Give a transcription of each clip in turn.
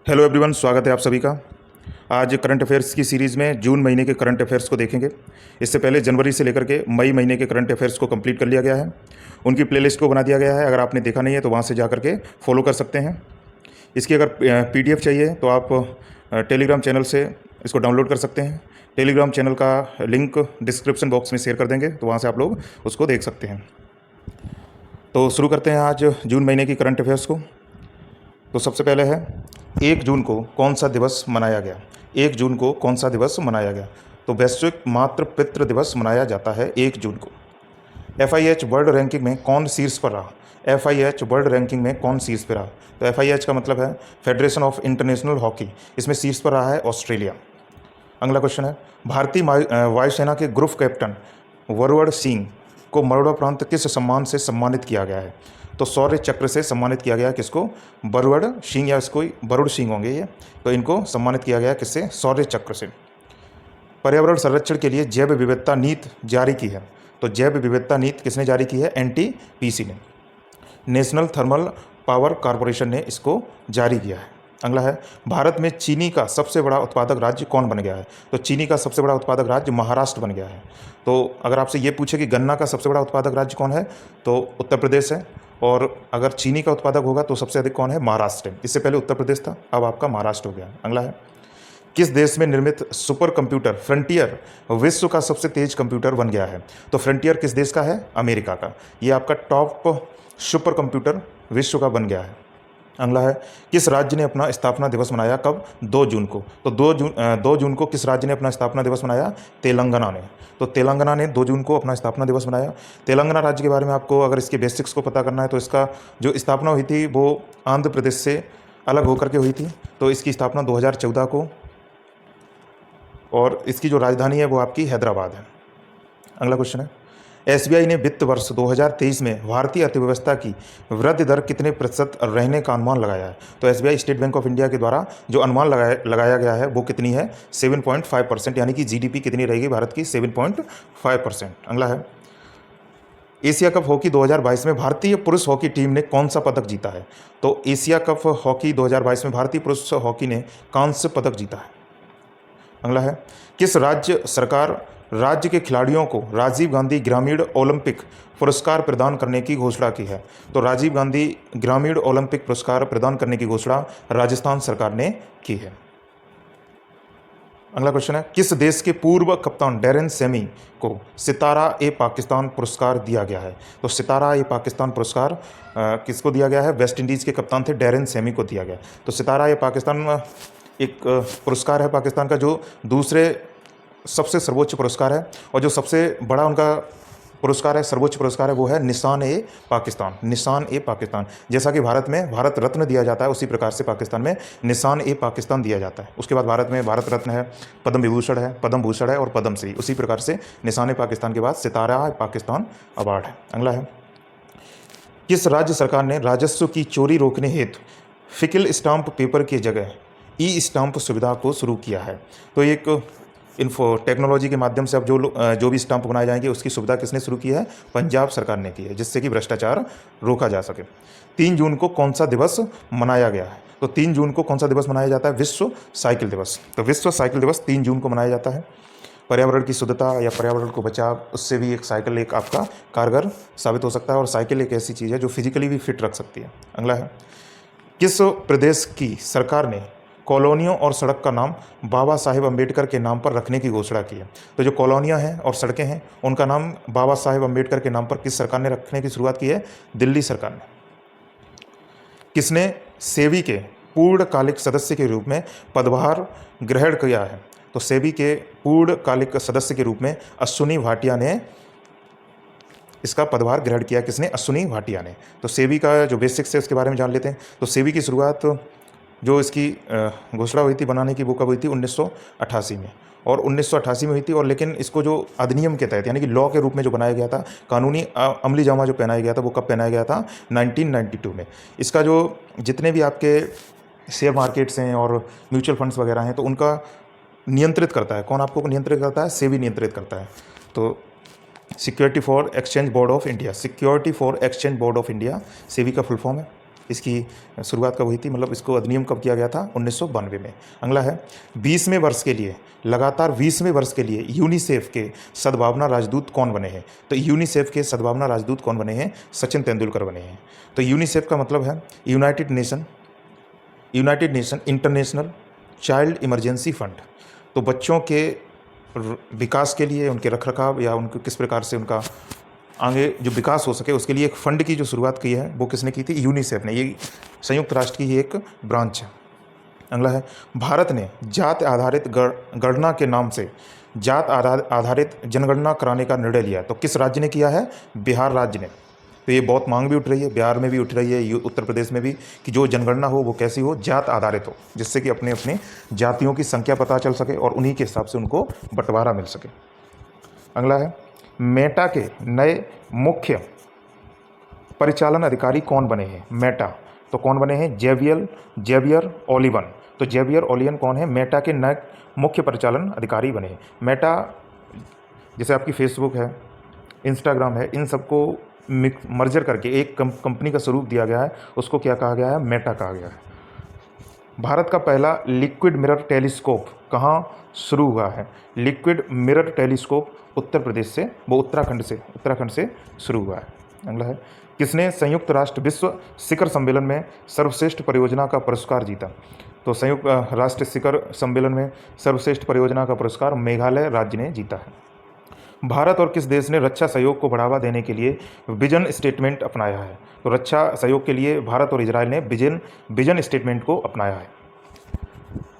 Hello everyone, स्वागत है आप सभी का। आज करंट अफेयर्स की सीरीज़ में जून महीने के करंट अफेयर्स को देखेंगे। इससे पहले जनवरी से लेकर के मई महीने के करंट अफेयर्स को कंप्लीट कर लिया गया है। उनकी प्लेलिस्ट को बना दिया गया है। अगर आपने देखा नहीं है तो वहाँ से जा करके फॉलो कर सकते हैं। इसकी अगर पीडीएफ चाहिए तो आप टेलीग्राम चैनल से इसको डाउनलोड कर सकते हैं। टेलीग्राम चैनल का लिंक डिस्क्रिप्शन बॉक्स में शेयर कर देंगे, तो वहाँ से आप लोग उसको देख सकते हैं। तो शुरू करते हैं आज जून महीने की करंट अफेयर्स को। तो सबसे पहले है 1 जून को कौन सा दिवस मनाया गया। 1 जून को कौन सा दिवस मनाया गया? तो वैश्विक मातृ पितृ दिवस मनाया जाता है 1 जून को। FIH वर्ल्ड रैंकिंग में कौन शीर्ष पर रहा? FIH वर्ल्ड रैंकिंग में कौन शीर्ष पर रहा? तो FIH का मतलब है फेडरेशन ऑफ इंटरनेशनल हॉकी। इसमें शीर्ष पर रहा है ऑस्ट्रेलिया। अगला क्वेश्चन है, भारतीय वायुसेना के ग्रुप कैप्टन वरुण सिंह को मरणोपरांत किस सम्मान से सम्मानित किया गया है? तो शौर्य चक्र से सम्मानित किया गया। किसको? वरुण सिंह, या इसको वरुण सिंह होंगे ये। तो इनको सम्मानित किया गया किससे? शौर्य चक्र से। पर्यावरण संरक्षण के लिए जैव विविधता नीति जारी की है। तो जैव विविधता नीति किसने जारी की है? NTPC ने। नेशनल थर्मल पावर कॉरपोरेशन ने इसको जारी किया है। अगला है, भारत में चीनी का सबसे बड़ा उत्पादक राज्य कौन बन गया है? तो चीनी का सबसे बड़ा उत्पादक राज्य महाराष्ट्र बन गया है। तो अगर आपसे ये पूछे कि गन्ना का सबसे बड़ा उत्पादक राज्य कौन है, तो उत्तर प्रदेश है। और अगर चीनी का उत्पादक होगा तो सबसे अधिक कौन है? महाराष्ट्र है। इससे पहले उत्तर प्रदेश था, अब आपका महाराष्ट्र हो गया। अगला है, किस देश में निर्मित सुपर कंप्यूटर फ्रंटियर विश्व का सबसे तेज कंप्यूटर बन गया है? तो फ्रंटियर किस देश का है? अमेरिका का। ये आपका टॉप सुपर कंप्यूटर विश्व का बन गया है। अगला है, किस राज्य ने अपना स्थापना दिवस मनाया? कब? 2 जून को। तो 2 जून को किस राज्य ने अपना स्थापना दिवस मनाया? तेलंगाना ने। तो तेलंगाना ने 2 जून को अपना स्थापना दिवस मनाया। तेलंगाना राज्य के बारे में आपको अगर इसके बेसिक्स को पता करना है तो इसका जो स्थापना हुई थी वो आंध्र प्रदेश से अलग होकर के हुई थी। तो इसकी स्थापना 2014 को, और इसकी जो राजधानी है वो आपकी हैदराबाद है। अगला क्वेश्चन है, SBI ने वित्त वर्ष 2023 में भारतीय अर्थव्यवस्था की वृद्धि दर कितने प्रतिशत रहने का अनुमान लगाया है? तो SBI state bank of India के द्वारा जो अनुमान लगाया गया है वो कितनी है? 7.5%, यानी कि GDP कितनी रहेगी भारत की? 7.5%। अगला है, एशिया कप हॉकी 2022 में भारतीय पुरुष हॉकी टीम ने कौन सा पदक जीता है? तो एशिया कप हॉकी 2022 में भारतीय पुरुष हॉकी ने कांस्य पदक जीता है। अगला है, किस राज्य सरकार राज्य के खिलाड़ियों को राजीव गांधी ग्रामीण ओलंपिक पुरस्कार प्रदान करने की घोषणा की है? तो राजीव गांधी ग्रामीण ओलंपिक पुरस्कार प्रदान करने की घोषणा राजस्थान सरकार ने की है। अगला क्वेश्चन है, किस देश के पूर्व कप्तान डैरेन सेमी को सितारा-ए-पाकिस्तान पुरस्कार दिया गया है? तो सितारा-ए-पाकिस्तान पुरस्कार किसको दिया गया है? वेस्ट इंडीज़ के कप्तान थे डैरेन सेमी को दिया गया। तो सितारा-ए-पाकिस्तान एक पुरस्कार है पाकिस्तान का, जो दूसरे सबसे सर्वोच्च पुरस्कार है, और जो सबसे बड़ा उनका पुरस्कार है, सर्वोच्च पुरस्कार है, वो है निशान-ए-पाकिस्तान। निशान-ए-पाकिस्तान। जैसा कि भारत में भारत रत्न दिया जाता है, उसी प्रकार से पाकिस्तान में निशान-ए-पाकिस्तान दिया जाता है। उसके बाद भारत में भारत रत्न है, पद्म विभूषण है, पद्म भूषण है और पद्मश्री। उसी प्रकार से निशान-ए-पाकिस्तान के बाद सितारा-ए-पाकिस्तान अवार्ड है। अगला है, किस राज्य सरकार ने राजस्व की चोरी रोकने हेतु फिकिल स्टाम्प पेपर की जगह ई-स्टाम्प सुविधा को शुरू किया है? तो एक टेक्नोलॉजी के माध्यम से अब जो भी स्टाम्प बनाए जाएंगे उसकी सुविधा किसने शुरू की है? पंजाब सरकार ने की है, जिससे कि भ्रष्टाचार रोका जा सके। 3 जून को कौन सा दिवस मनाया गया है? तो 3 जून को कौन सा दिवस मनाया जाता है? विश्व साइकिल दिवस। तो विश्व साइकिल दिवस 3 जून को मनाया जाता है। पर्यावरण की शुद्धता या पर्यावरण को बचाव, उससे भी एक साइकिल एक आपका कारगर साबित हो सकता है, और साइकिल एक ऐसी चीज़ है जो फिजिकली भी फिट रख सकती है। अगला है, किस प्रदेश की सरकार ने कॉलोनियों और सड़क का नाम बाबा साहेब अम्बेडकर के नाम पर रखने की घोषणा की है? तो जो कॉलोनियाँ हैं और सड़कें हैं उनका नाम बाबा साहेब अम्बेडकर के नाम पर किस सरकार ने रखने की शुरुआत की है? दिल्ली सरकार ने। किसने सेबी के पूर्णकालिक सदस्य के रूप में पदभार ग्रहण किया है? तो सेबी के पूर्णकालिक सदस्य के रूप में अश्विनी भाटिया ने इसका पदभार ग्रहण किया। किसने? अश्विनी भाटिया ने। तो सेबी का जो बेसिक्स है उसके बारे में जान लेते हैं। तो सेबी की शुरुआत जो इसकी घोषणा हुई थी बनाने की, वो कब हुई थी? 1988 में। और 1988 में हुई थी, और लेकिन इसको जो अधिनियम के तहत यानी कि लॉ के रूप में जो बनाया गया था, कानूनी अमली जामा जो पहनाया गया था, वो कब पहनाया गया था? 1992 में। इसका जो जितने भी आपके शेयर मार्केट्स हैं और म्यूचुअल फंड्स वगैरह हैं, तो उनका नियंत्रित करता है। कौन आपको नियंत्रित करता है? सेबी नियंत्रित करता है। तो security for exchange board of India, security for exchange board of India SEBI का फुल फॉर्म है। इसकी शुरुआत कब हुई थी, मतलब इसको अधिनियम कब किया गया था, 1992 में। अगला है 20वें वर्ष के लिए, लगातार 20वें वर्ष के लिए यूनिसेफ के सद्भावना राजदूत कौन बने हैं? तो यूनिसेफ के सद्भावना राजदूत कौन बने हैं? सचिन तेंदुलकर बने हैं। तो यूनिसेफ का मतलब है United nation international child emergency fund. तो बच्चों के विकास के लिए, उनके रखरखाव या उनको किस प्रकार से उनका आगे जो विकास हो सके उसके लिए एक फ़ंड की जो शुरुआत की है वो किसने की थी? यूनिसेफ ने। ये संयुक्त राष्ट्र की ही एक ब्रांच है। अगला है भारत ने जात आधारित गणना के नाम से जात आधारित जनगणना कराने का निर्णय लिया। तो किस राज्य ने किया है? बिहार राज्य ने। तो ये बहुत मांग भी उठ रही है, बिहार में भी उठ रही है, उत्तर प्रदेश में भी, कि जो जनगणना हो वो कैसी हो? जात आधारित हो, जिससे कि अपने अपने जातियों की संख्या पता चल सके और उन्हीं के हिसाब से उनको बंटवारा मिल सके। अगला है मेटा के नए मुख्य परिचालन अधिकारी कौन बने हैं? मेटा, तो कौन बने हैं? Javier Olivan. तो जेवियर ओलिवन कौन है? मेटा के नए मुख्य परिचालन अधिकारी बने हैं। मेटा जैसे आपकी फेसबुक है, इंस्टाग्राम है, इन सबको मर्जर करके एक कंपनी का स्वरूप दिया गया है, उसको क्या कहा गया है? मेटा कहा गया है। भारत का पहला लिक्विड मिरर टेलीस्कोप कहाँ शुरू हुआ है? Liquid mirror telescope Uttar Pradesh से, वो उत्तराखंड से शुरू हुआ है। अगला है किसने संयुक्त राष्ट्र विश्व शिखर सम्मेलन में सर्वश्रेष्ठ परियोजना का पुरस्कार जीता? तो संयुक्त राष्ट्र शिखर सम्मेलन में सर्वश्रेष्ठ परियोजना का पुरस्कार मेघालय राज्य ने जीता है। भारत और किस देश ने रक्षा सहयोग को बढ़ावा देने के लिए विजन स्टेटमेंट अपनाया है? तो रक्षा सहयोग के लिए भारत और इजरायल ने विजन स्टेटमेंट को अपनाया है।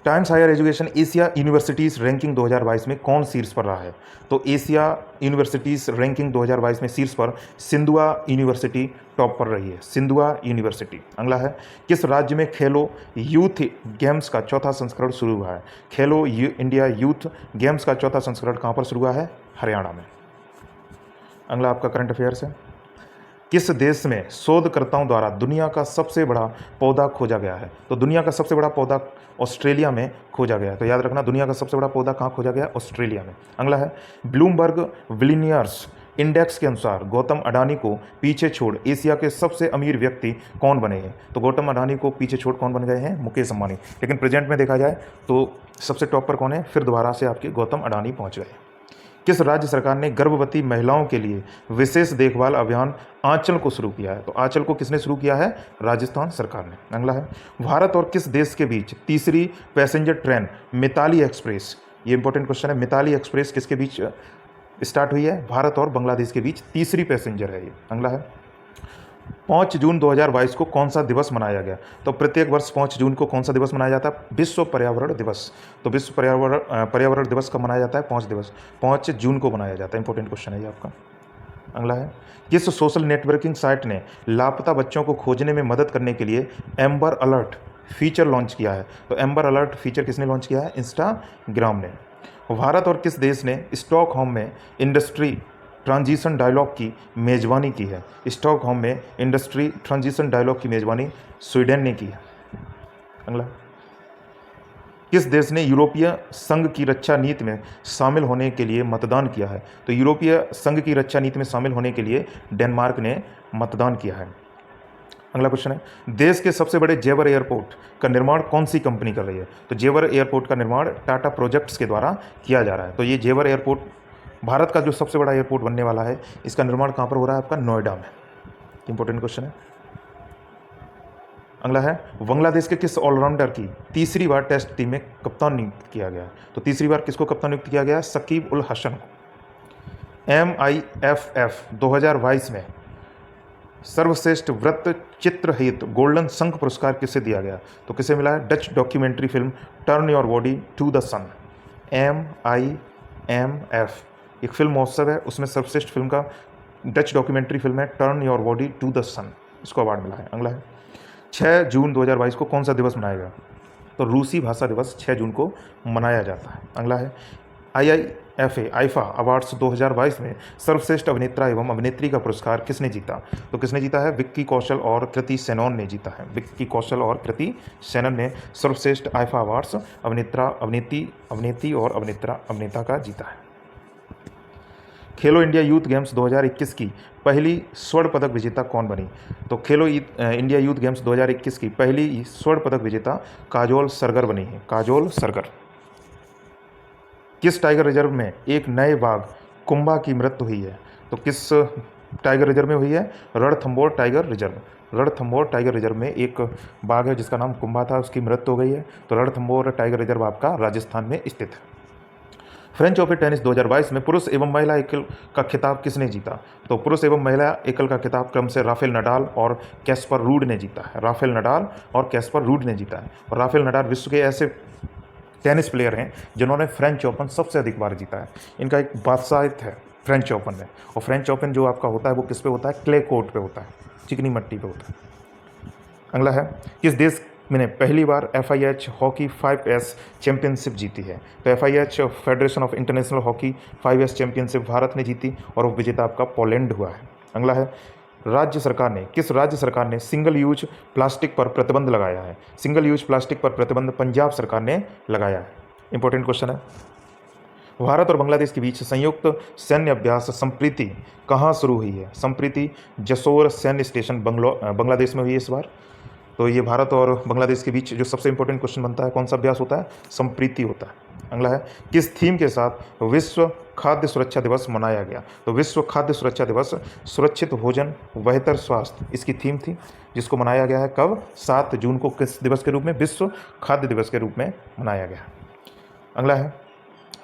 Times Higher Education Asia Universities Ranking 2022 में कौन शीर्ष पर रहा है? तो एशिया यूनिवर्सिटीज़ रैंकिंग 2022 में शीर्ष पर सिंधुआ यूनिवर्सिटी टॉप पर रही है, सिंधुआ यूनिवर्सिटी। अगला है किस राज्य में खेलो यूथ गेम्स का चौथा संस्करण शुरू हुआ है? खेलो इंडिया यूथ गेम्स का चौथा संस्करण कहाँ पर शुरू हुआ है? हरियाणा में। अगला आपका करंट अफेयर्स है, किस देश में शोधकर्ताओं द्वारा दुनिया का सबसे बड़ा पौधा खोजा गया है? तो दुनिया का सबसे बड़ा पौधा ऑस्ट्रेलिया में खोजा गया है। तो याद रखना, दुनिया का सबसे बड़ा पौधा कहाँ खोजा गया? ऑस्ट्रेलिया में। अगला है ब्लूमबर्ग बिलियनियर्स इंडेक्स के अनुसार गौतम अडानी को पीछे छोड़ एशिया के सबसे अमीर व्यक्ति कौन बने हैं? तो गौतम अडानी को पीछे छोड़ कौन बन गए हैं? मुकेश अंबानी। लेकिन प्रेजेंट में देखा जाए तो सबसे टॉप पर कौन है? फिर दोबारा से आपके गौतम अडानी पहुँच गए। किस राज्य सरकार ने गर्भवती महिलाओं के लिए विशेष देखभाल अभियान आंचल को शुरू किया है? तो आंचल को किसने शुरू किया है? राजस्थान सरकार ने। अगला है भारत और किस देश के बीच तीसरी पैसेंजर ट्रेन मिताली एक्सप्रेस, ये इंपॉर्टेंट क्वेश्चन है, मिताली एक्सप्रेस किसके बीच स्टार्ट हुई है? भारत और बांग्लादेश के बीच तीसरी पैसेंजर है ये। अगला है 5 जून 2022 को कौन सा दिवस मनाया गया? तो प्रत्येक वर्ष 5 जून को कौन सा दिवस मनाया जाता है? विश्व पर्यावरण दिवस। तो विश्व पर्यावरण दिवस कब मनाया जाता है? 5 जून को मनाया जाता है। इंपॉर्टेंट क्वेश्चन है ये आपका। अगला है किस सोशल नेटवर्किंग साइट ने लापता बच्चों को खोजने में मदद करने के लिए एम्बर अलर्ट फीचर लॉन्च किया है? तो एम्बर अलर्ट फीचर किसने लॉन्च किया है? इंस्टाग्राम ने। भारत और किस देश ने स्टॉकहोम में इंडस्ट्री ट्रांजिशन डायलॉग की मेज़बानी की है? स्टॉकहोम में इंडस्ट्री ट्रांजिशन डायलॉग की मेज़बानी स्वीडन ने की है। अगला किस देश ने यूरोपीय संघ की रक्षा नीति में शामिल होने के लिए मतदान किया है? तो यूरोपीय संघ की रक्षा नीति में शामिल होने के लिए डेनमार्क ने मतदान किया है। अगला क्वेश्चन है देश के सबसे बड़े जेवर एयरपोर्ट का निर्माण कौन सी कंपनी कर रही है? तो जेवर एयरपोर्ट का निर्माण टाटा प्रोजेक्ट्स के द्वारा किया जा रहा है। तो ये जेवर एयरपोर्ट भारत का जो सबसे बड़ा एयरपोर्ट बनने वाला है, इसका निर्माण कहाँ पर हो रहा है? आपका नोएडा में। इंपॉर्टेंट क्वेश्चन है। अगला है बांग्लादेश के किस ऑलराउंडर की तीसरी बार टेस्ट टीम में कप्तान नियुक्त किया गया? तो तीसरी बार किसको कप्तान नियुक्त किया गया? शकीब उल हसन को। MIFF 2022 में सर्वश्रेष्ठ वृत्त चित्र हेतु गोल्डन शंख पुरस्कार किसे दिया गया? तो किसे मिला है? Dutch documentary film turn your body to the sun. MIMF एक फिल्म महोत्सव है, उसमें सर्वश्रेष्ठ फिल्म का डच डॉक्यूमेंट्री फिल्म है turn your body to the sun, इसको अवार्ड मिला है। अगला है 6 जून 2022 को कौन सा दिवस मनाया गया? तो रूसी भाषा दिवस 6 जून को मनाया जाता है। अगला है आईफा अवार्ड्स 2022 में सर्वश्रेष्ठ अभिनेता एवं अभिनेत्री का पुरस्कार किसने जीता? तो किसने जीता है? विक्की कौशल और कृति सेनन ने जीता है। विक्की कौशल और कृति सेनन ने सर्वश्रेष्ठ आईफा अवार्ड्स अभिनेता और अभिनेता का जीता है। खेलो इंडिया यूथ गेम्स 2021 की पहली स्वर्ण पदक विजेता कौन बनी? तो खेलो इंडिया यूथ गेम्स 2021 की पहली स्वर्ण पदक विजेता काजोल सरगर बनी है, काजोल सरगर। किस टाइगर रिजर्व में एक नए बाघ कुंभा की मृत्यु हुई है? तो किस टाइगर रिजर्व में हुई है? Ranthambore tiger reserve. Ranthambore tiger reserve में एक बाघ है जिसका नाम कुंभा था, उसकी मृत्यु हो गई है। तो रणथंभौर टाइगर रिजर्व आपका राजस्थान में स्थित है। फ्रेंच ओपन टेनिस 2022 में पुरुष एवं महिला एकल का खिताब किसने जीता? तो पुरुष एवं महिला एकल का खिताब क्रम से राफेल नडाल और कैस्पर रूड ने जीता है। राफेल नडाल और कैस्पर रूड ने जीता है। और राफेल नडाल विश्व के ऐसे टेनिस प्लेयर हैं जिन्होंने फ्रेंच ओपन सबसे अधिक बार जीता है। इनका एक बादशाहत है फ्रेंच ओपन में। और फ्रेंच ओपन जो आपका होता है वो किस पे होता है? क्ले कोर्ट पे होता है, चिकनी मिट्टी पे होता है। अगला है, किस देश ने पहली बार FIH हॉकी 5S चैंपियनशिप जीती है? तो FIH federation of international hockey 5S championship Bharat ने जीती और वो विजेता आपका पोलैंड हुआ है। अगला है, किस राज्य सरकार ने सिंगल यूज प्लास्टिक पर प्रतिबंध लगाया है? सिंगल यूज प्लास्टिक पर प्रतिबंध पंजाब सरकार ने लगाया है। इंपॉर्टेंट क्वेश्चन है। भारत और बांग्लादेश के बीच संयुक्त सैन्य अभ्यास संप्रीति कहाँ शुरू हुई है? संप्रीति जसोर सैन्य स्टेशन बांग्लादेश में हुई है इस बार। तो ये भारत और बांग्लादेश के बीच जो सबसे इंपॉर्टेंट क्वेश्चन बनता है, कौन सा अभ्यास होता है? संप्रीति होता है। अगला है, किस थीम के साथ विश्व खाद्य सुरक्षा दिवस मनाया गया? तो विश्व खाद्य सुरक्षा दिवस सुरक्षित भोजन बेहतर स्वास्थ्य इसकी थीम थी, जिसको मनाया गया है कब? 7 जून को। किस दिवस के रूप में? विश्व खाद्य दिवस के रूप में मनाया गया। अगला है,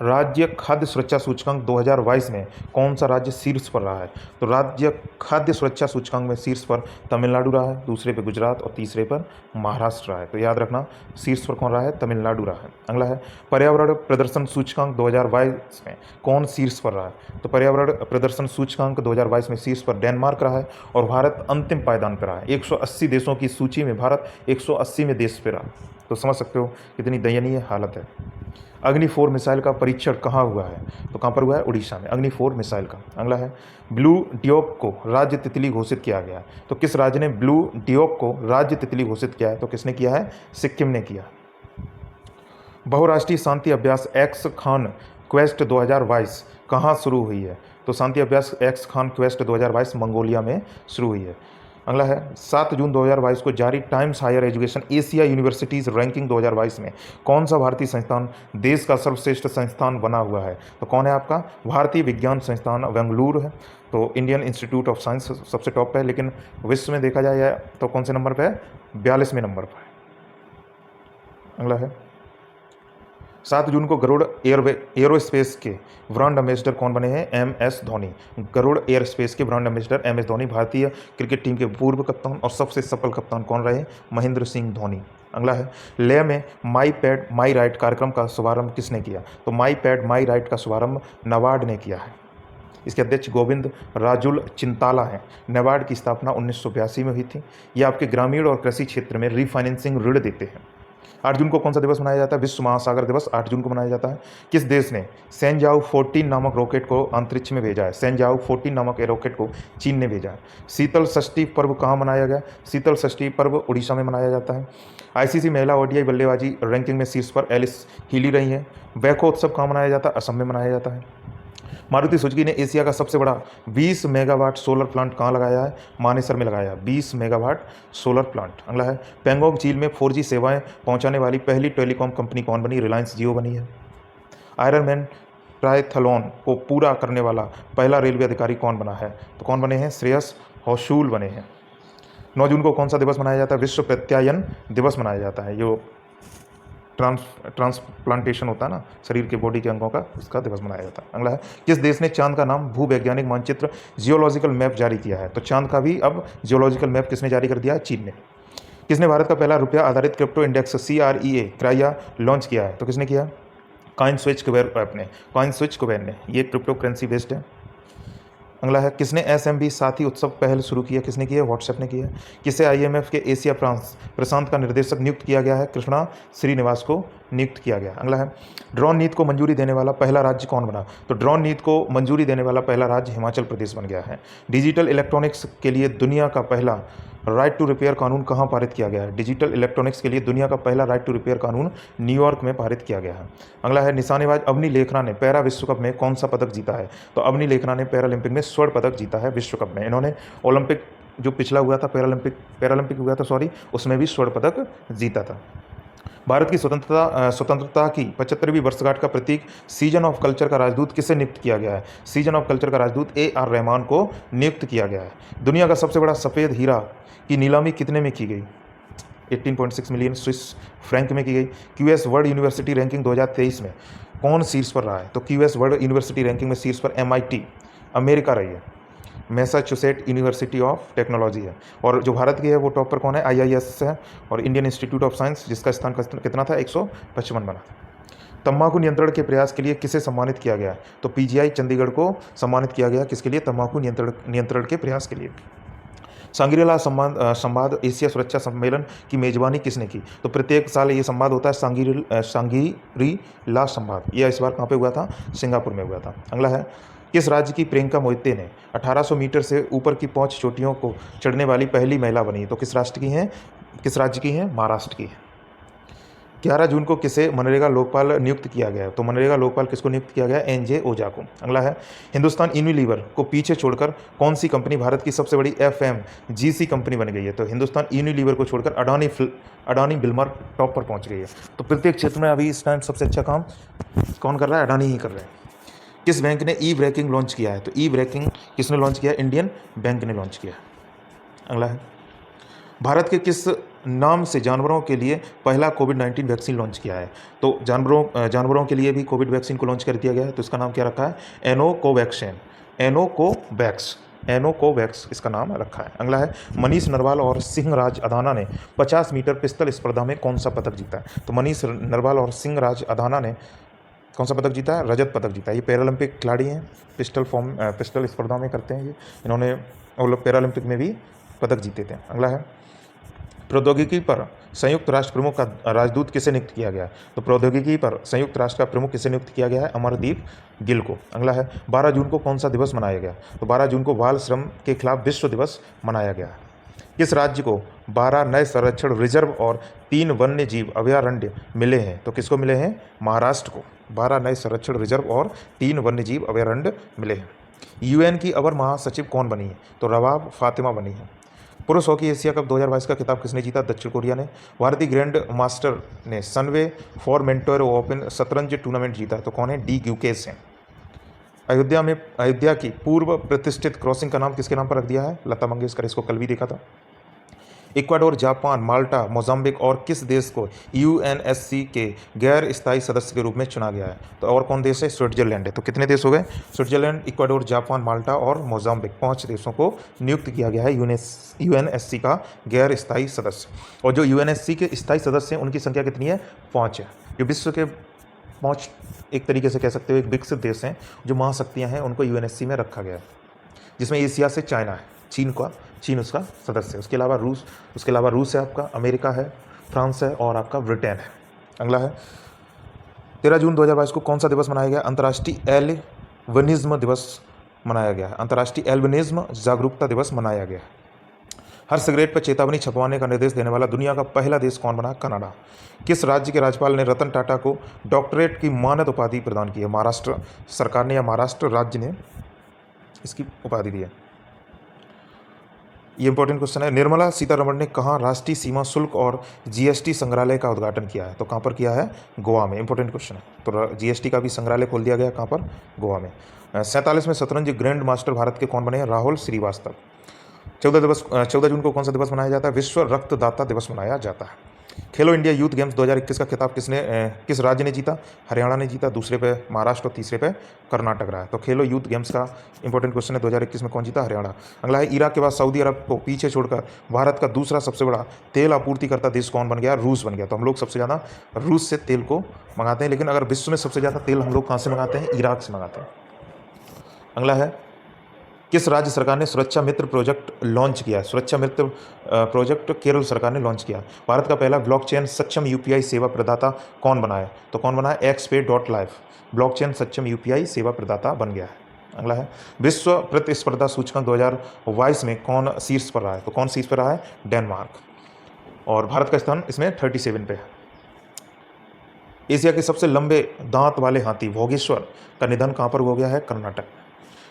राज्य खाद्य सुरक्षा सूचकांक 2022 में कौन सा राज्य शीर्ष पर रहा है? तो राज्य खाद्य सुरक्षा सूचकांक में शीर्ष पर तमिलनाडु रहा है, दूसरे पे गुजरात और तीसरे पर महाराष्ट्र रहा है। तो याद रखना, शीर्ष पर कौन रहा है? तमिलनाडु रहा है। अगला है, पर्यावरण प्रदर्शन सूचकांक 2022 में कौन शीर्ष पर रहा है? तो पर्यावरण प्रदर्शन सूचकांक 2022 में शीर्ष पर डेनमार्क रहा है और भारत अंतिम पायदान पर रहा है। 180 देशों की सूची में भारत 180वें देश पर रहा। तो समझ सकते हो कितनी दयनीय हालत है। अग्नि 4 मिसाइल का परीक्षण कहाँ हुआ है? तो कहाँ पर हुआ है? उड़ीसा में, अग्नि 4 मिसाइल का। अगला है, ब्लू डियोक को राज्य तितली घोषित किया गया। तो किस राज्य ने ब्लू डियोक को राज्य तितली घोषित किया है? तो किसने किया है? सिक्किम ने किया। बहुराष्ट्रीय शांति अभ्यास एक्स खान क्वेस्ट 2022 कहाँ शुरू हुई है? तो शांति अभ्यास एक्स खान क्वेस्ट 2022 मंगोलिया में शुरू हुई है। अगला है, 7 जून 2022 को जारी Times Higher Education Asia Universities Ranking 2022 में कौन सा भारतीय संस्थान देश का सर्वश्रेष्ठ संस्थान बना हुआ है? तो कौन है आपका? भारतीय विज्ञान संस्थान बेंगलुरु है। तो इंडियन इंस्टीट्यूट ऑफ साइंस सबसे टॉप पे है, लेकिन विश्व में देखा जाए तो कौन से नंबर पे है? 42वें नंबर पर है। अगला है, 7 जून को गरुड़ एरोस्पेस के ब्रांड एम्बेसडर कौन बने हैं? MS धोनी। गरुड़ एयरस्पेस के ब्रांड एम्बेसडर MS धोनी। भारतीय क्रिकेट टीम के पूर्व कप्तान और सबसे सफल कप्तान कौन रहे? महेंद्र सिंह धोनी। अगला है, लेह में माई पैड माई राइट कार्यक्रम का शुभारंभ किसने किया? तो माई पैड माई राइट का शुभारंभ नाबार्ड ने किया है। इसके अध्यक्ष गोविंद राजुल चिंताला हैं। नाबार्ड की स्थापना 1982 में हुई थी। ये आपके ग्रामीण और कृषि क्षेत्र में रीफाइनेंसिंग ऋण देते हैं। 8 जून को कौन सा दिवस मनाया जाता है? विश्व महासागर दिवस 8 जून को मनाया जाता है। किस देश ने सेंजाओ 14 नामक रॉकेट को अंतरिक्ष में भेजा है? सेंजाओ 14 नामक रॉकेट को चीन ने भेजा है। शीतल षष्ठी पर्व कहाँ मनाया गया? शीतल षष्ठी पर्व उड़ीसा में मनाया जाता है। ICC महिला ODI बल्लेबाजी रैंकिंग में शीर्ष पर एलिस हीली रही है। बैको उत्सव कहाँ मनाया जाता है? असम में मनाया जाता है। मारुति सुजुकी ने एशिया का सबसे बड़ा 20 मेगावाट सोलर प्लांट कहाँ लगाया है? मानेसर में लगाया है 20 मेगावाट सोलर प्लांट। अगला है, पेंगोंग झील में 4G सेवाएं पहुंचाने वाली पहली टेलीकॉम कंपनी कौन बनी? रिलायंस जियो बनी है। आयरनमैन ट्रायथलॉन को पूरा करने वाला पहला रेलवे अधिकारी कौन बना है? तो कौन बने हैं? श्रेयस हौशूल बने हैं। 9 जून को कौन सा दिवस मनाया जाता है? विश्व प्रत्यायन दिवस मनाया जाता है। जो ट्रांसप्लांटेशन होता है ना शरीर के बॉडी के अंगों का, उसका दिवस मनाया जाता है। अगला है, किस देश ने चांद का नाम भूवैज्ञानिक मानचित्र जियोलॉजिकल मैप जारी किया है? तो चांद का भी अब जियोलॉजिकल मैप किसने जारी कर दिया है? चीन ने। किसने भारत का पहला रुपया आधारित क्रिप्टो इंडेक्स CREA क्राइया लॉन्च किया है? तो किसने किया? कॉइन स्विच कुबेर ऐप ने, कॉइन स्विच कुबेर ने। ये क्रिप्टो करेंसी बेस्ड है। अगला है, किसने SMB साथी उत्सव पहल शुरू किया? किसने किया? व्हाट्सएप ने किया। किसे IMF के एशिया प्रशांत का निर्देशक नियुक्त किया गया है? कृष्णा श्रीनिवास को नियुक्त किया गया। अगला है, ड्रोन नीति को मंजूरी देने वाला पहला राज्य कौन बना? तो ड्रोन नीति को मंजूरी देने वाला पहला राज्य हिमाचल प्रदेश बन गया है। डिजिटल इलेक्ट्रॉनिक्स के लिए दुनिया का पहला राइट टू रिपेयर कानून कहाँ पारित किया गया है? डिजिटल इलेक्ट्रॉनिक्स के लिए दुनिया का पहला राइट टू रिपेयर कानून न्यूयॉर्क में पारित किया गया है। अगला है, निशानेबाज अवनी लेखना ने पैरा विश्व कप में कौन सा पदक जीता है? तो अवनी लेखना ने पैरालंपिक में स्वर्ण पदक जीता है विश्व कप में। इन्होंने ओलंपिक जो पिछला हुआ था पैरालंपिक हुआ था उसमें भी स्वर्ण पदक जीता था। भारत की स्वतंत्रता की 75वीं वर्षगांठ का प्रतीक सीजन ऑफ कल्चर का राजदूत किसे नियुक्त किया गया है? सीजन ऑफ कल्चर का राजदूत AR रहमान को नियुक्त किया गया है। दुनिया का सबसे बड़ा सफ़ेद हीरा की नीलामी कितने में की गई? 18.6 मिलियन स्विस फ्रैंक में की गई। QS वर्ल्ड यूनिवर्सिटी रैंकिंग 2023 में कौन शीर्ष पर रहा है? तो QS वर्ल्ड यूनिवर्सिटी रैंकिंग में शीर्ष पर MIT अमेरिका रही है। मैसाचुसेट यूनिवर्सिटी ऑफ टेक्नोलॉजी है। और जो भारत की है वो टॉप पर कौन है? IIS है। और इंडियन इंस्टीट्यूट ऑफ साइंस जिसका स्थान कितना था? 155 बना था। तंबाकू नियंत्रण के प्रयास के लिए किसे सम्मानित किया गया? तो PGI चंडीगढ़ को सम्मानित किया गया। किसके लिए? तंबाकू नियंत्रण के प्रयास के लिए। सांग्रीला संवाद एशिया सुरक्षा सम्मेलन की मेजबानी किसने की? तो प्रत्येक साल ये संवाद होता है सांग्रीला संवाद। यह इस बार कहाँ पे हुआ था? सिंगापुर में हुआ था। अगला है, किस राज्य की प्रियंका मोइत्रे ने 1800 मीटर से ऊपर की 5 चोटियों को चढ़ने वाली पहली महिला बनी? तो किस राज्य की है? महाराष्ट्र की है। 11 जून को किसे मनरेगा लोकपाल नियुक्त किया गया है? तो मनरेगा लोकपाल किसको नियुक्त किया गया? NJ ओझा को। अगला है, हिंदुस्तान यूनिलीवर को पीछे छोड़कर कौन सी कंपनी भारत की सबसे बड़ी FMGC कंपनी बन गई है? तो हिंदुस्तान यूनिलीवर को छोड़कर अडानी बिल्मर टॉप पर पहुंच गई है। तो प्रत्येक क्षेत्र में अभी इस टाइम सबसे अच्छा काम कौन कर रहा है? अडानी ही कर रहे हैं। किस बैंक ने ई-ब्रेकिंग लॉन्च किया है? तो ई-ब्रेकिंग किसने लॉन्च किया? इंडियन बैंक ने लॉन्च किया। अगला है, भारत के किस नाम से जानवरों के लिए पहला कोविड-19 वैक्सीन लॉन्च किया है? तो जानवरों के लिए भी कोविड वैक्सीन को लॉन्च कर दिया गया है। तो इसका नाम क्या रखा है? एनोकोवैक्स इसका नाम रखा है। अगला है, मनीष नरवाल और सिंहराज अधाना ने 50 मीटर पिस्टल स्पर्धा में कौन सा पदक जीता है? तो मनीष नरवाल और सिंहराज अधाना ने कौन सा पदक जीता है? रजत पदक जीता है। ये पैरालंपिक खिलाड़ी हैं, पिस्टल स्पर्धा में करते हैं ये। इन्होंने पैरालंपिक में भी पदक जीते थे। अगला है, प्रौद्योगिकी पर संयुक्त राष्ट्र प्रमुख का राजदूत किसे नियुक्त किया गया? तो प्रौद्योगिकी पर संयुक्त राष्ट्र का प्रमुख किसे नियुक्त किया गया है? अमरदीप गिल को। अगला है, 12 जून को कौन सा दिवस मनाया गया? तो 12 जून को बाल श्रम के खिलाफ विश्व दिवस मनाया गया। किस राज्य को 12 नए संरक्षण रिजर्व और 3 वन्य जीव अभयारण्य मिले हैं? तो किसको मिले हैं? महाराष्ट्र को 12 नए संरक्षण रिजर्व और 3 वन्य जीव अभयारण्य मिले हैं। UN की अवर महासचिव कौन बनी है? तो रबाब फातिमा बनी है। पुरुष हॉकी एशिया कप 2022 का खिताब किसने जीता? दक्षिण कोरिया ने। भारतीय ग्रैंड मास्टर ने सनवे फॉरमेंटोरो ओपन शतरंज टूर्नामेंट जीता है। तो कौन है? डी ग्यूकेस हैं। अयोध्या की पूर्व प्रतिष्ठित क्रॉसिंग का नाम किसके नाम पर रख दिया है? लता मंगेशकर। इसको कल भी देखा था। इक्वाडोर, जापान, माल्टा, मोजाम्बिक और किस देश को UNSC के गैर स्थायी सदस्य के रूप में चुना गया है? तो और कौन देश है? स्विट्जरलैंड है। तो कितने देश हो गए? स्विट्जरलैंड, इक्वाडोर, जापान, माल्टा और मोजाम्बिक 5 देशों को नियुक्त किया गया है UNSC का गैर स्थायी सदस्य। और जो UNSC के स्थायी सदस्य हैं उनकी संख्या कितनी है? 5 है। जो विश्व के 5 एक तरीके से कह सकते हो एक विकसित देश हैं, जो महाशक्तियाँ हैं, उनको UNSC में रखा गया है, जिसमें एशिया से चाइना है, चीन उसका सदस्य है। उसके अलावा रूस है, आपका अमेरिका है, फ्रांस है और आपका ब्रिटेन है। अगला है, 13 जून 2022 को कौन सा दिवस मनाया गया? अंतर्राष्ट्रीय एल्बिनिज्म दिवस मनाया गया है। अंतर्राष्ट्रीय एल्बिनिज्म जागरूकता दिवस मनाया गया है। हर सिगरेट पर चेतावनी छपवाने का निर्देश देने वाला दुनिया का पहला देश कौन बना? कनाडा। किस राज्य के राज्यपाल ने रतन टाटा को डॉक्टरेट की मानद उपाधि प्रदान की है? महाराष्ट्र सरकार ने या महाराष्ट्र राज्य ने इसकी उपाधि दी है। ये इंपॉर्टेंट क्वेश्चन है। निर्मला सीतारमण ने कहाँ राष्ट्रीय सीमा शुल्क और GST संग्रहालय का उद्घाटन किया है? तो कहाँ पर किया है? गोवा में। इंपॉर्टेंट क्वेश्चन है। तो GST का भी संग्रहालय खोल दिया गया, कहाँ पर? गोवा में। 47 में शतरंज ग्रैंड मास्टर भारत के कौन बने हैं? राहुल श्रीवास्तव। 14 जून को कौन सा दिवस मनाया जाता है? विश्व रक्तदाता दिवस मनाया जाता है। खेलो इंडिया यूथ गेम्स 2021 का खिताब किस राज्य ने जीता? हरियाणा ने जीता। दूसरे पे महाराष्ट्र और तीसरे पे कर्नाटक रहा है। तो खेलो यूथ गेम्स का इंपॉर्टेंट क्वेश्चन है, 2021 में कौन जीता? हरियाणा। अगला है, इराक के बाद सऊदी अरब को पीछे छोड़कर भारत का दूसरा सबसे बड़ा तेल आपूर्तिकर्ता देश कौन बन गया? रूस बन गया। तो हम लोग सबसे ज़्यादा रूस से तेल को मंगाते हैं, लेकिन अगर विश्व में सबसे ज़्यादा तेल हम लोग कहाँ से मंगाते हैं? इराक से मंगाते हैं। अगला है, किस राज्य सरकार ने सुरक्षा मित्र प्रोजेक्ट लॉन्च किया? सुरक्षा मित्र प्रोजेक्ट केरल सरकार ने लॉन्च किया। भारत का पहला ब्लॉकचेन सक्षम यूपीआई सेवा प्रदाता कौन बना है? तो कौन बना है? XPay.life ब्लॉकचेन सक्षम यूपीआई सेवा प्रदाता बन गया है। अगला है, विश्व प्रतिस्पर्धा सूचकांक 2022 में कौन शीर्ष पर रहा है? तो कौन शीर्ष पर रहा है? डेनमार्क। और भारत का स्थान इसमें 37 पे है। एशिया के सबसे लंबे दांत वाले हाथी भोगेश्वर का निधन कहाँ पर हो गया है? कर्नाटक।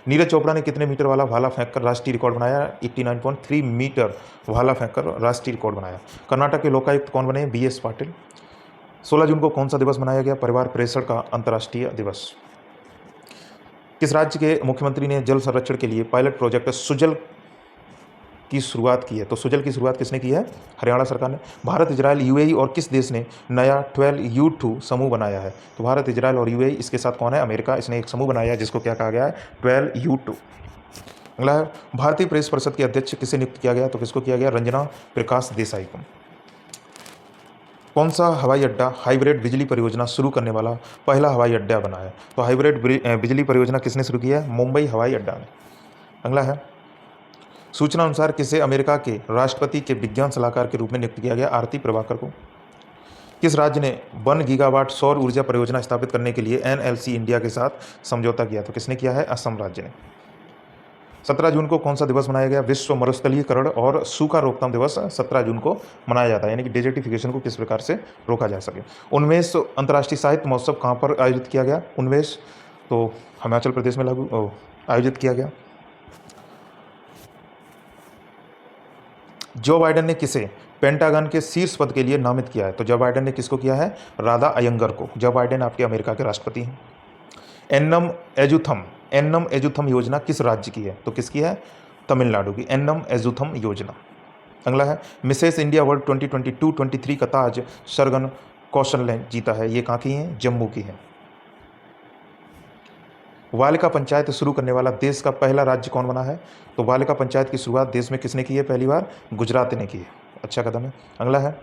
नीरज चोपड़ा ने कितने मीटर वाला भाला फेंककर राष्ट्रीय रिकॉर्ड बनाया? 89.3 मीटर भाला फेंककर राष्ट्रीय रिकॉर्ड बनाया। कर्नाटक के लोकायुक्त कौन बने? BS पाटिल। 16 जून को कौन सा दिवस मनाया गया? परिवार प्रेषण का अंतर्राष्ट्रीय दिवस। किस राज्य के मुख्यमंत्री ने जल संरक्षण के लिए पायलट प्रोजेक्ट सुजल की शुरुआत की है? तो सुजल की शुरुआत किसने की है? हरियाणा सरकार ने। भारत, इजराइल, UAE और किस देश ने नया 12U2 समूह बनाया है? तो भारत, इजराइल और UAE, इसके साथ कौन है? अमेरिका। इसने एक समूह बनाया है जिसको क्या कहा गया है? 12U2। अगला है, भारतीय प्रेस परिषद के अध्यक्ष किसे नियुक्त किया गया? तो किसको किया गया? रंजना प्रकाश देसाई को। कौन सा हवाई अड्डा हाइब्रिड बिजली परियोजना शुरू करने वाला पहला हवाई अड्डा बना है? तो हाइब्रिड बिजली परियोजना किसने शुरू की है? मुंबई हवाई अड्डा ने। अगला है, सूचना अनुसार किसे अमेरिका के राष्ट्रपति के विज्ञान सलाहकार के रूप में नियुक्त किया गया? आरती प्रभाकर को। किस राज्य ने 1 गीगावाट सौर ऊर्जा परियोजना स्थापित करने के लिए NLC इंडिया के साथ समझौता किया? तो किसने किया है? असम राज्य ने। 17 जून को कौन सा दिवस मनाया गया? विश्व मरुस्थलीकरण और सूखा रोकथाम दिवस 17 जून को मनाया जाता है, यानी कि डेजर्टिफिकेशन को किस प्रकार से रोका जा सके। उन्मेष अंतर्राष्ट्रीय साहित्य महोत्सव कहाँ पर आयोजित किया गया? उन्मेष तो हिमाचल प्रदेश में आयोजित किया गया। जो बाइडेन ने किसे पेंटागन के शीर्ष पद के लिए नामित किया है? तो जो बाइडेन ने किसको किया है? राधा अयंगर को। जो बाइडेन आपके अमेरिका के राष्ट्रपति हैं। एन्नम एजुथम योजना किस राज्य की है? तो किसकी है? तमिलनाडु की एन्नम एजुथम योजना। अगला है, मिसेस इंडिया वर्ल्ड 2022-23 का ताज शरगन कौशल ने जीता है। ये कहाँ की है? जम्मू की है। बालिका पंचायत शुरू करने वाला देश का पहला राज्य कौन बना है? तो बालिका पंचायत की शुरुआत देश में किसने की है? पहली बार गुजरात ने की है। अच्छा कदम है। अगला है,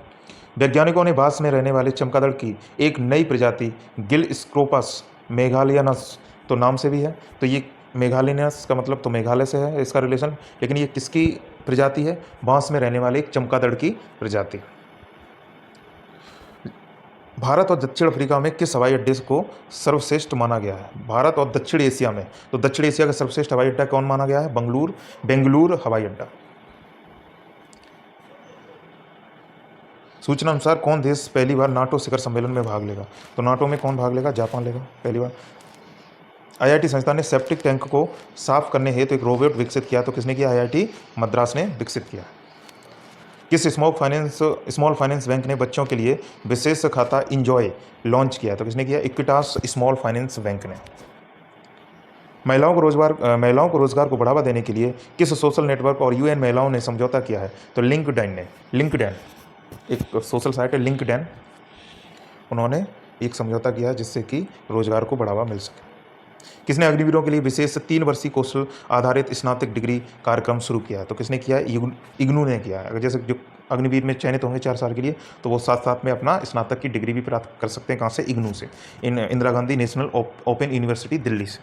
वैज्ञानिकों ने बांस में रहने वाले चमगादड़ की एक नई प्रजाति गिल स्क्रोपस मेघालयनस तो नाम से भी है, तो ये मेघालयनस का मतलब तो मेघालय से है इसका रिलेशन, लेकिन ये किसकी प्रजाति है? बांस में रहने वाले एक चमगादड़ की प्रजाति। भारत और दक्षिण अफ्रीका में किस हवाई अड्डे को सर्वश्रेष्ठ माना गया है? भारत और दक्षिण एशिया में, तो दक्षिण एशिया का सर्वश्रेष्ठ हवाई अड्डा कौन माना गया है? बेंगलुरु हवाई अड्डा। सूचना अनुसार कौन देश पहली बार नाटो शिखर सम्मेलन में भाग लेगा? तो नाटो में कौन भाग लेगा? जापान लेगा पहली बार। IIT संस्थान ने सेप्टिक टैंक को साफ करने हेतु एक रोबोट विकसित किया, तो किसने किया? IIT मद्रास ने विकसित किया। किस स्मॉल फाइनेंस बैंक ने बच्चों के लिए विशेष खाता इंजॉय लॉन्च किया? तो किसने किया? इक्विटास स्मॉल फाइनेंस बैंक ने। महिलाओं को रोजगार को बढ़ावा देने के लिए किस सोशल नेटवर्क और UN महिलाओं ने समझौता किया है? तो लिंक्डइन एक सोशल साइट है लिंक्डइन, उन्होंने एक समझौता किया है जिससे कि रोजगार को बढ़ावा मिल सके। किसने अग्निवीरों के लिए विशेष 3 वर्षीय कौशल आधारित स्नातक डिग्री कार्यक्रम शुरू किया है? तो किसने किया है? इग्नू ने किया है। अगर जैसे जो अग्निवीर में चयनित होंगे 4 साल के लिए, तो वो साथ साथ में अपना स्नातक की डिग्री भी प्राप्त कर सकते हैं। कहाँ से? इग्नू से, Indira Gandhi national open university Delhi से।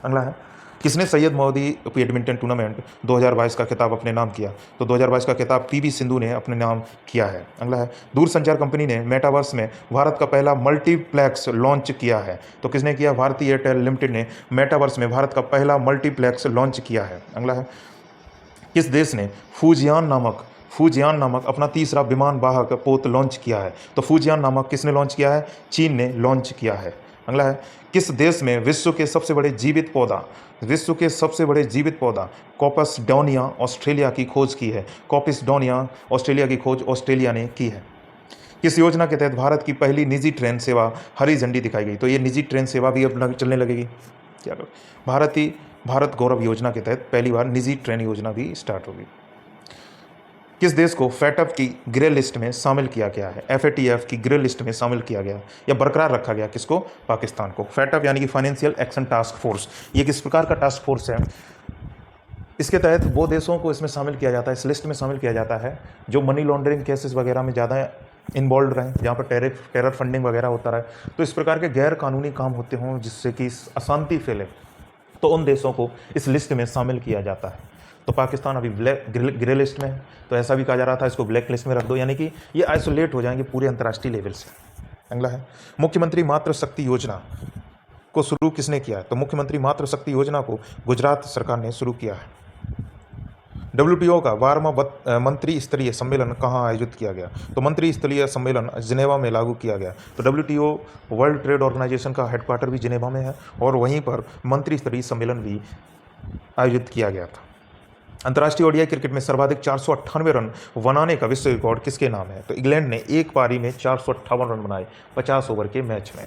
अगला है, किसने सैयद मोदी बैडमिंटन टूर्नामेंट 2022 का खिताब अपने नाम किया? तो 2022 का खिताब PV सिंधु ने अपने नाम किया है। अगला है, दूरसंचार कंपनी ने मेटावर्स में भारत का पहला मल्टीप्लेक्स लॉन्च किया है, तो किसने किया? भारतीय एयरटेल लिमिटेड ने मेटावर्स में भारत का पहला मल्टीप्लेक्स लॉन्च किया है। अगला है, किस देश ने फूजियान नामक अपना तीसरा विमान वाहक पोत लॉन्च किया है? तो फूजियान नामक किसने लॉन्च किया है? चीन ने लॉन्च किया है। अगला है, किस देश में विश्व के सबसे बड़े जीवित पौधा कॉपस डोनिया ऑस्ट्रेलिया की खोज की है? कॉपस डोनिया ऑस्ट्रेलिया की खोज ऑस्ट्रेलिया ने की है। किस योजना के तहत भारत की पहली निजी ट्रेन सेवा हरी झंडी दिखाई गई? तो ये निजी ट्रेन सेवा भी अब चलने लगेगी। क्या भारत गौरव योजना के तहत पहली बार निजी ट्रेन योजना भी स्टार्ट होगी। किस देश को FATF की ग्रे लिस्ट में शामिल किया गया है? FATF की ग्रे लिस्ट में शामिल किया गया या बरकरार रखा गया? किसको? पाकिस्तान को। FATF यानी कि फाइनेंशियल एक्शन टास्क फोर्स, ये किस प्रकार का टास्क फोर्स है? इसके तहत वो देशों को इसमें शामिल किया जाता है, इस लिस्ट में शामिल किया जाता है जो मनी लॉन्ड्रिंग केसेस वगैरह में ज़्यादा इन्वॉल्व रहें, जहाँ पर टेरर फंडिंग वगैरह होता रहे, तो इस प्रकार के गैर कानूनी काम होते हों जिससे कि अशांति फैले, तो उन देशों को इस लिस्ट में शामिल किया जाता है। तो पाकिस्तान अभी ग्रे लिस्ट में है, तो ऐसा भी कहा जा रहा था इसको ब्लैक लिस्ट में रख दो, यानी कि ये आइसोलेट हो जाएंगे पूरे अंतर्राष्ट्रीय लेवल से। अगला है मुख्यमंत्री मातृ शक्ति योजना को शुरू किसने किया है? तो मुख्यमंत्री मातृ शक्ति योजना को गुजरात सरकार ने शुरू किया है। WTO का 12वां मंत्री स्तरीय सम्मेलन कहाँ आयोजित किया गया? तो मंत्री स्तरीय सम्मेलन जिनेवा में लागू किया गया। तो WTO वर्ल्ड ट्रेड ऑर्गेनाइजेशन का हेडक्वार्टर भी जिनेवा में है और वहीं पर मंत्री स्तरीय सम्मेलन भी आयोजित किया गया था। अंतर्राष्ट्रीय ओडीआई क्रिकेट में सर्वाधिक 498 रन बनाने का विश्व रिकॉर्ड किसके नाम है? तो इंग्लैंड ने एक पारी में 458 रन बनाए 50 ओवर के मैच में।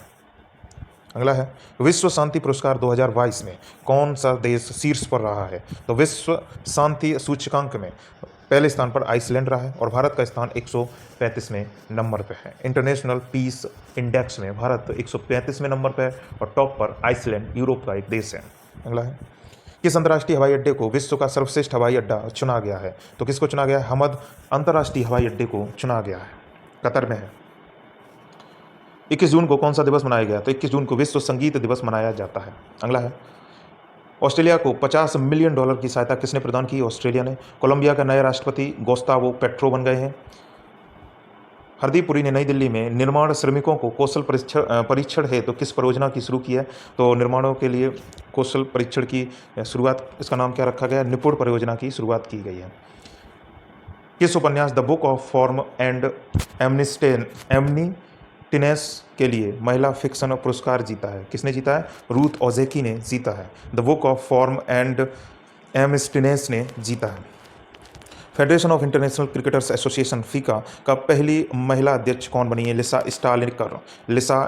अगला है विश्व शांति पुरस्कार 2022 में कौन सा देश शीर्ष पर रहा है? तो विश्व शांति सूचकांक में पहले स्थान पर आइसलैंड रहा है और भारत का स्थान 135वें नंबर पर है। इंटरनेशनल पीस इंडेक्स में भारत 135वें नंबर पर है और टॉप पर आइसलैंड यूरोप का एक देश है। अगला है किस अंतर्राष्ट्रीय हवाई अड्डे को विश्व का सर्वश्रेष्ठ हवाई अड्डा चुना गया है? तो किसको चुना गया है? हमद अंतर्राष्ट्रीय हवाई अड्डे को चुना गया है, कतर में है। 21 जून को कौन सा दिवस मनाया गया? तो 21 जून को विश्व संगीत दिवस मनाया जाता है। अगला है ऑस्ट्रेलिया को $50 मिलियन की सहायता किसने प्रदान की? ऑस्ट्रेलिया ने। कोलंबिया के नए राष्ट्रपति गुस्तावो पेट्रो बन गए हैं। हरदीप पुरी ने नई दिल्ली में निर्माण श्रमिकों को कौशल परीक्षण है तो किस परियोजना की शुरू की है? तो निर्माणों के लिए कौशल परीक्षण की शुरुआत, इसका नाम क्या रखा गया? निपुण परियोजना की शुरुआत की गई है। किस उपन्यास the book of form and emptiness के लिए महिला फिक्शन पुरस्कार जीता है? किसने जीता है? रूथ ओजेकी ने जीता है। The book of form and emptiness ने जीता है। Federation of international cricketers association FICA का पहली महिला अध्यक्ष कौन बनी है? Lisa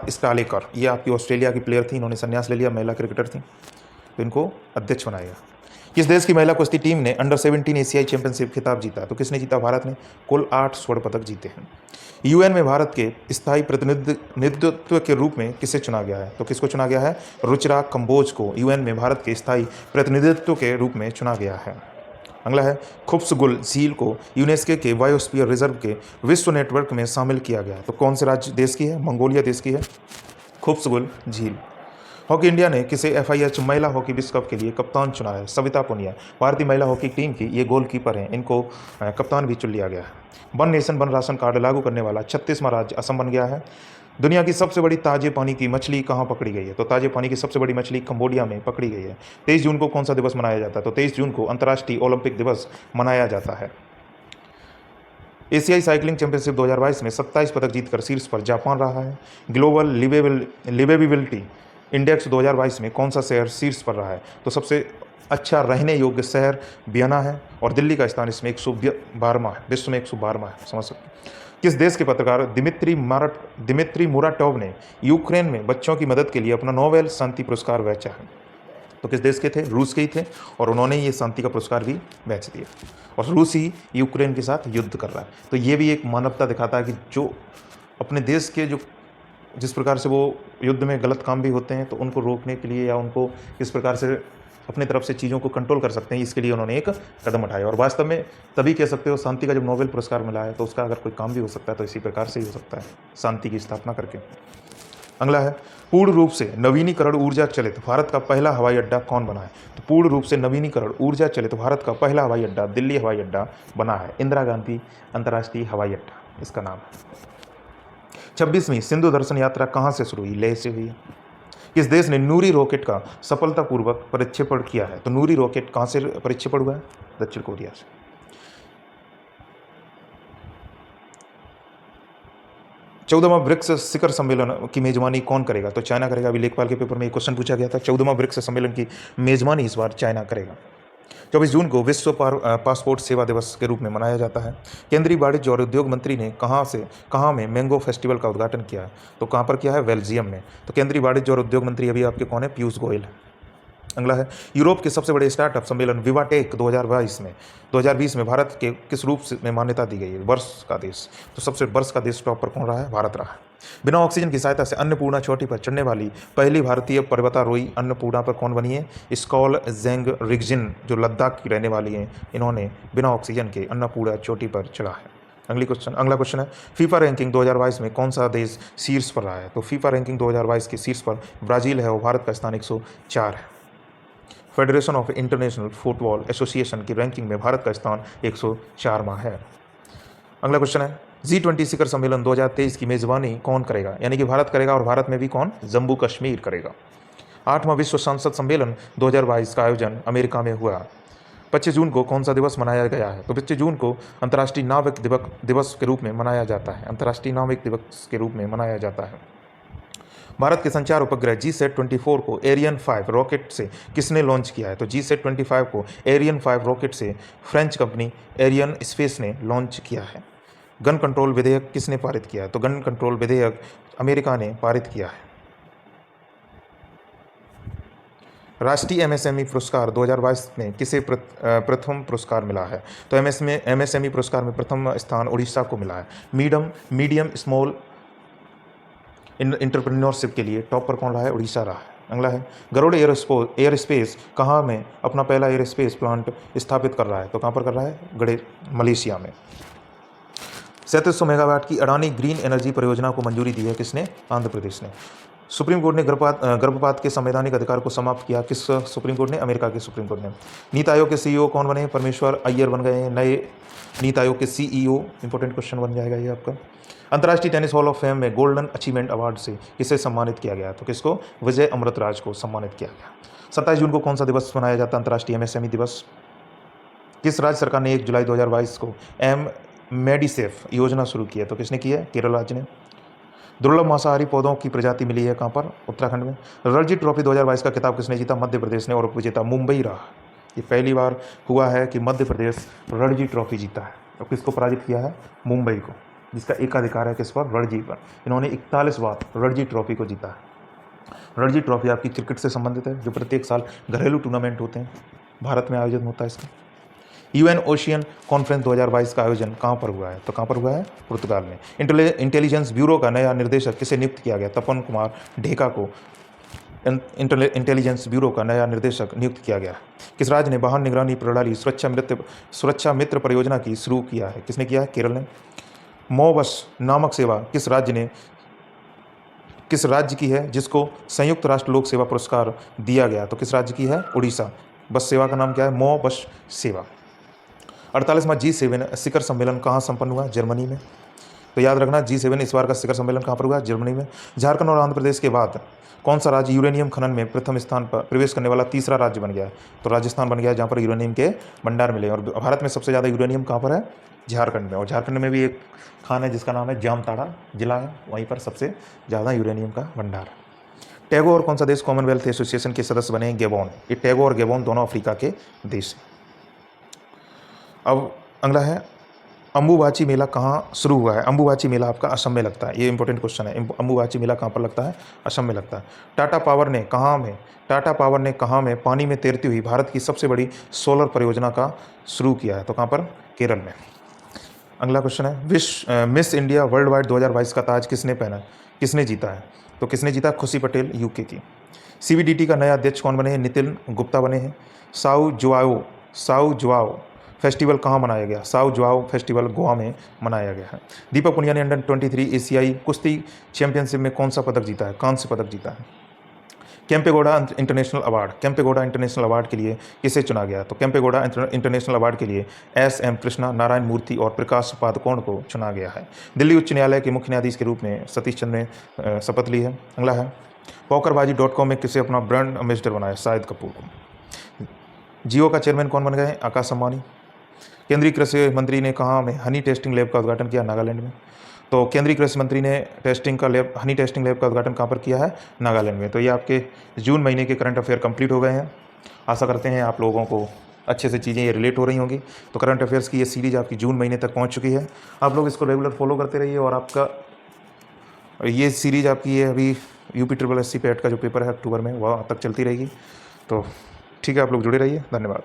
Sthalekar. ये आपकी ऑस्ट्रेलिया की प्लेयर थी, इन्होंने संन्यास ले लिया, महिला क्रिकेटर थी, तो इनको अध्यक्ष बनाएगा। किस देश की महिला कुश्ती टीम ने अंडर 17 एशियाई चैंपियनशिप खिताब जीता? तो किसने जीता? भारत ने। कुल 8 स्वर्ण पदक जीते हैं। यूएन में भारत के स्थायी प्रतिनिधित्व के रूप में किसे चुना गया है? तो किसको चुना गया है? रुचिरा कंबोज को यूएन में भारत के स्थायी प्रतिनिधित्व के रूप में चुना गया है। अगला है खुफ्सगुल झील को यूनेस्को के बायोस्फीयर रिजर्व के विश्व नेटवर्क में शामिल किया गया। तो कौन से राज्य देश की है? मंगोलिया देश की है खुफ्सगुल झील। हॉकी इंडिया ने किसे FIH महिला हॉकी विश्व कप के लिए कप्तान चुना है? सविता पुनिया। भारतीय महिला हॉकी टीम की ये गोलकीपर हैं, इनको कप्तान भी चुन लिया गया है। One nation one ration card लागू करने वाला 36वां राज्य असम बन गया है। दुनिया की सबसे बड़ी ताजे पानी की मछली कहाँ पकड़ी गई है? तो ताजे पानी की सबसे बड़ी मछली कंबोडिया में पकड़ी गई है। 23 जून को कौन सा दिवस मनाया जाता है? तो 23 जून को अंतर्राष्ट्रीय ओलंपिक दिवस मनाया जाता है। एशियाई साइकिलिंग चैंपियनशिप 2022 में 27 पदक जीतकर शीर्ष पर जापान रहा है। ग्लोबल लिवेबिलिटी इंडेक्स 2022 में कौन सा शहर शीर्ष पर रहा है? तो सबसे अच्छा रहने योग्य शहर वियना है और दिल्ली का स्थान इसमें 112वां है, विश्व में 112वां है, समझ सकते। किस देश के पत्रकार दिमित्री मुराटोव ने यूक्रेन में बच्चों की मदद के लिए अपना नोबेल शांति पुरस्कार बेचा है? तो किस देश के थे? रूस के ही थे और उन्होंने ये शांति का पुरस्कार भी बेच दिया और रूस ही यूक्रेन के साथ युद्ध कर रहा है। तो ये भी एक मानवता दिखाता है कि जो अपने देश के जो जिस प्रकार से वो युद्ध में गलत काम भी होते हैं तो उनको रोकने के लिए या उनको किस प्रकार से अपनी तरफ से चीज़ों को कंट्रोल कर सकते हैं, इसके लिए उन्होंने एक कदम उठाया। और वास्तव में तभी कह सकते हो शांति का जब नोबेल पुरस्कार मिला है तो उसका अगर कोई काम भी हो सकता है तो इसी प्रकार से ही हो सकता है, शांति की स्थापना करके। अगला है पूर्ण रूप से नवीनीकरण ऊर्जा चलित भारत का पहला हवाई अड्डा कौन बना है? तो पूर्ण रूप से नवीनीकरण ऊर्जा चलित भारत का पहला हवाई अड्डा दिल्ली हवाई अड्डा बना है। इंदिरा गांधी अंतर्राष्ट्रीय हवाई अड्डा इसका नाम है। 26वीं सिंधु दर्शन यात्रा कहाँ से शुरू हुई? लेह से हुई। किस देश ने नूरी रॉकेट का सफलतापूर्वक प्रक्षेपण किया है? तो नूरी रॉकेट कहाँ से प्रक्षेपण हुआ है? दक्षिण कोरिया से। 14वां ब्रिक्स शिखर सम्मेलन की मेजबानी कौन करेगा? तो चाइना करेगा। अभी लेखपाल के पेपर में एक क्वेश्चन पूछा गया था, 14वां ब्रिक्स सम्मेलन की मेजबानी इस बार चाइना करेगा। 24 जून को विश्व पासपोर्ट सेवा दिवस के रूप में मनाया जाता है। केंद्रीय वाणिज्य और उद्योग मंत्री ने कहाँ में मैंगो फेस्टिवल का उद्घाटन किया है? तो कहाँ पर किया है? बेल्जियम में। तो केंद्रीय वाणिज्य और उद्योग मंत्री अभी आपके कौन है? पीयूष गोयल है। अगला है यूरोप के सबसे बड़े स्टार्टअप सम्मेलन विवाटेक 2020 में भारत के किस रूप में मान्यता दी गई है? वर्ष का देश। तो सबसे वर्ष का देश टॉप पर कौन रहा है? भारत रहा है। बिना ऑक्सीजन की सहायता से अन्नपूर्णा चोटी पर चढ़ने वाली पहली भारतीय पर्वतारोही अन्नपूर्णा पर कौन बनी है? स्कॉल जेंग रिगजिन, जो लद्दाख की रहने वाली हैं, इन्होंने बिना ऑक्सीजन के अन्नपूर्णा चोटी पर चढ़ा है। अगला क्वेश्चन है फीफा रैंकिंग 2022 में कौन सा देश शीर्ष पर रहा है? तो फीफा रैंकिंग 2022 के शीर्ष पर ब्राज़ील है और भारत का स्थान 104 है। Federation of international football association की रैंकिंग में भारत का स्थान 104वां है। अगला क्वेश्चन है G20 शिखर सम्मेलन 2023 की मेजबानी कौन करेगा, यानी कि भारत करेगा, और भारत में भी कौन, जम्मू कश्मीर करेगा। 8वां विश्व संसद सम्मेलन 2022 का आयोजन अमेरिका में हुआ। 25 जून को कौन सा दिवस मनाया गया है, तो 25 जून को अंतर्राष्ट्रीय नाविक दिवस के रूप में मनाया जाता है। अंतर्राष्ट्रीय नाविक दिवस के रूप में मनाया जाता है। भारत के संचार उपग्रह GSAT-24 को एरियन 5 रॉकेट से किसने लॉन्च किया है, तो GSAT-25 को एरियन 5 रॉकेट से फ्रेंच कंपनी एरियन स्पेस ने लॉन्च किया है। गन कंट्रोल विधेयक किसने पारित किया है, तो गन कंट्रोल विधेयक अमेरिका ने पारित किया है। राष्ट्रीय MSME पुरस्कार 2022 में किसे प्रथम पुरस्कार मिला है, तो MSME पुरस्कार में प्रथम स्थान उड़ीसा को मिला है। मीडियम स्मॉल इंटरप्रेन्योरशिप के लिए टॉपर कौन रहा है, उड़ीसा रहा है। अगला है गरुड़ एयरस्पेस कहाँ में अपना पहला एयरस्पेस प्लांट स्थापित कर रहा है, तो कहाँ पर कर रहा है, गड़े मलेशिया में। 3700 मेगावाट की अडानी ग्रीन एनर्जी परियोजना को मंजूरी दी है किसने, आंध्र प्रदेश ने। सुप्रीम कोर्ट ने गर्भपात के संवैधानिक अधिकार को समाप्त किया, किस सुप्रीम कोर्ट ने, अमेरिका के सुप्रीम कोर्ट ने। नीति आयोग के CEO कौन बने, परमेश्वर अय्यर बन गए हैं नए नीति आयोग के CEO। इंपॉर्टेंट क्वेश्चन बन जाएगा ये आपका। अंतर्राष्ट्रीय टेनिस हॉल ऑफ फेम में गोल्डन अचीवमेंट अवार्ड से किसे सम्मानित किया गया, तो किसको, विजय अमृतराज को सम्मानित किया गया। 27 जून को कौन सा दिवस मनाया जाता है, अंतर्राष्ट्रीय MSME दिवस। किस राज्य सरकार ने 1 जुलाई 2022 को मेडिसेफ योजना शुरू की है, तो किसने की है, केरल राज्य ने। दुर्लभ मांसाहारी पौधों की प्रजाति मिली है कहाँ पर, उत्तराखंड में। रणजी ट्रॉफी 2022 का खिताब किसने जीता, मध्य प्रदेश ने, और उपविजेता मुंबई रहा। ये पहली बार हुआ है कि मध्य प्रदेश रणजी ट्रॉफी जीता है, और किसको पराजित किया है, मुंबई को, जिसका एकाधिकार है किस पर, रणजी पर। इन्होंने 41 बार रणजी ट्रॉफी को जीता है। रणजी ट्रॉफी आपकी क्रिकेट से संबंधित है, जो प्रत्येक साल घरेलू टूर्नामेंट होते हैं, भारत में आयोजन होता है इसका। UN ओशियन कॉन्फ्रेंस 2022 का आयोजन कहाँ पर हुआ है, तो कहाँ पर हुआ है, पुर्तगाल में। इंटेलिजेंस ब्यूरो का नया निर्देशक किसे नियुक्त किया गया, तपन कुमार ढेका को इंटेलिजेंस ब्यूरो का नया निर्देशक नियुक्त किया गया। किस राज्य ने वाहन निगरानी प्रणाली सुरक्षा मित्र परियोजना की शुरू किया है, किसने किया है, केरल ने। मोबस नामक सेवा किस राज्य की है, जिसको संयुक्त राष्ट्र लोक सेवा पुरस्कार दिया गया, तो किस राज्य की है, उड़ीसा। बस सेवा का नाम क्या है, मो बस सेवा। 48वां G7 शिखर सम्मेलन कहाँ संपन्न हुआ, जर्मनी में। तो याद रखना G7 इस बार का शिखर सम्मेलन कहाँ पर हुआ, जर्मनी में। झारखंड और आंध्र प्रदेश के बाद कौन सा राज्य यूरेनियम खनन में प्रथम स्थान पर प्रवेश करने वाला तीसरा राज्य बन गया है, तो राजस्थान बन गया है, जहाँ पर यूरेनियम के भंडार मिले। और भारत में सबसे ज़्यादा यूरेनियम कहाँ पर है, झारखंड में। और झारखंड में भी एक खान है जिसका नाम है जामताड़ा जिला है, वहीं पर सबसे ज़्यादा यूरेनियम का भंडार। टैगो और कौन सा देश कॉमनवेल्थ एसोसिएशन के सदस्य बने हैं, गेबोन। ये टैगो और गेबोन दोनों अफ्रीका के देश हैं। अब अगला है अम्बुबाची मेला कहाँ शुरू हुआ है, अम्बुबाची मेला आपका असम में लगता है, ये इंपॉर्टेंट क्वेश्चन है। अम्बुबाची मेला कहाँ पर लगता है, असम में लगता है। टाटा पावर ने कहाँ में पानी में तैरती हुई भारत की सबसे बड़ी सोलर परियोजना का शुरू किया है, तो कहाँ पर, केरल में। अगला क्वेश्चन है मिस इंडिया वर्ल्ड वाइड 2022 का ताज किसने जीता है, तो किसने जीता, खुशी पटेल यूके की। CBDT का नया अध्यक्ष कौन बने हैं, नितिन गुप्ता बने हैं। साउ जुआओ फेस्टिवल कहाँ मनाया गया, साउ जुआओ फेस्टिवल गोवा में मनाया गया है। दीपक पुनिया ने अंडर 23 एशियाई कुश्ती चैंपियनशिप में कौन सा पदक जीता है, कांस्य पदक जीता है। केम्पेगौड़ा इंटरनेशनल अवार्ड के लिए किसे चुना गया, तो केम्पेगौड़ा इंटरनेशनल अवार्ड के लिए SM कृष्णा, नारायण मूर्ति और प्रकाश पादुकोण को चुना गया है। दिल्ली उच्च न्यायालय के मुख्य न्यायाधीश के रूप में सतीश चंद्र ने शपथ ली है। अगला है pokerbazi.com में किसे अपना ब्रांड एम्बेसडर बनाया, शाहिद कपूर को। जियो का चेयरमैन कौन बन गए, आकाश अंबानी। केंद्रीय कृषि मंत्री ने कहाँ में हनी टेस्टिंग लैब का उद्घाटन किया, नागालैंड में। तो केंद्रीय कृषि मंत्री ने हनी टेस्टिंग लैब का उद्घाटन कहाँ पर किया है, नागालैंड में। तो ये आपके जून महीने के करंट अफेयर कंप्लीट हो गए हैं। आशा करते हैं आप लोगों को अच्छे से चीज़ें ये रिलेट हो रही होंगी। तो करंट अफेयर्स की ये सीरीज आपकी जून महीने तक पहुँच चुकी है। आप लोग इसको रेगुलर फॉलो करते रहिए, और आपका ये सीरीज आपकी ये अभी UPSSC PAT का जो पेपर है अक्टूबर में, वह तक चलती रहेगी। तो ठीक है, आप लोग जुड़े रहिए। धन्यवाद।